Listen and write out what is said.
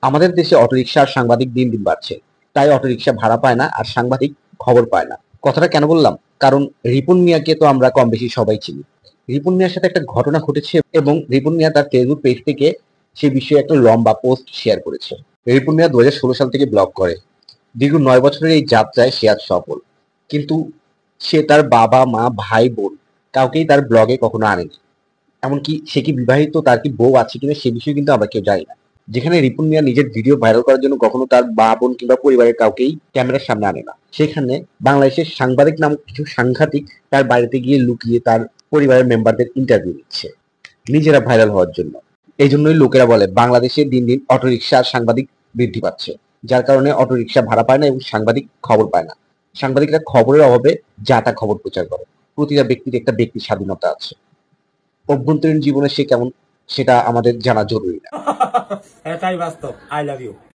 আমাদের দেশে অটোরিকশা আর সাংবাদিক দিন দিন বাড়ছে, তাই অটোরিকশা ভাড়া পায় না আর সাংবাদিক খবর পায় না। কথাটা কেন বললাম? কারণ রিপন মিয়াকে তো আমরা কম বেশি সবাই চিনি। রিপন মিয়ার সাথে একটা ঘটনা ঘটেছে এবং রিপন মিয়া তার ফেসবুক পেজ থেকে সে বিষয়ে একটা লম্বা পোস্ট শেয়ার করেছে। রিপন মিয়া 2016 সাল থেকে ব্লগ করে। দীর্ঘ 9 বছরের এই যাত্রায় সে আজ সফল, কিন্তু সে তার বাবা মা ভাই বোন কাউকেই তার ব্লগে কখনো আনেনি। এমনকি সে কি বিবাহিত, তার কি বউ আছে কিনা সে বিষয়ে কিন্তু আমরা কেউ জানি না। যেখানে রিপন মিয়া নিজের ভিডিও ভাইরাল করার জন্য কখনো তার মা বোন কিংবা পরিবারের কাউকেই ক্যামেরার সামনে আনে না, সেখানে বাংলাদেশের সাংবাদিক নামক কিছু সাংঘাতিক তার বাড়িতে গিয়ে লুকিয়ে তার পরিবারের মেম্বারদের ইন্টারভিউ নিচ্ছে নিজেরা ভাইরাল হওয়ার জন্য। এই জন্যই লোকেরা বলে বাংলাদেশে দিন দিন অটোরিকশা আর সাংবাদিক বৃদ্ধি পাচ্ছে, যার কারণে অটোরিকশা ভাড়া পায় না এবং সাংবাদিক খবর পায় না। সাংবাদিকরা খবরের অভাবে যা তা খবর প্রচার করে। প্রতিটা ব্যক্তির একটা ব্যক্তি স্বাধীনতা আছে। অভ্যন্তরীণ জীবনে সে কেমন সেটা আমাদের জানা জরুরি না। এটাই বাস্তব। I love you.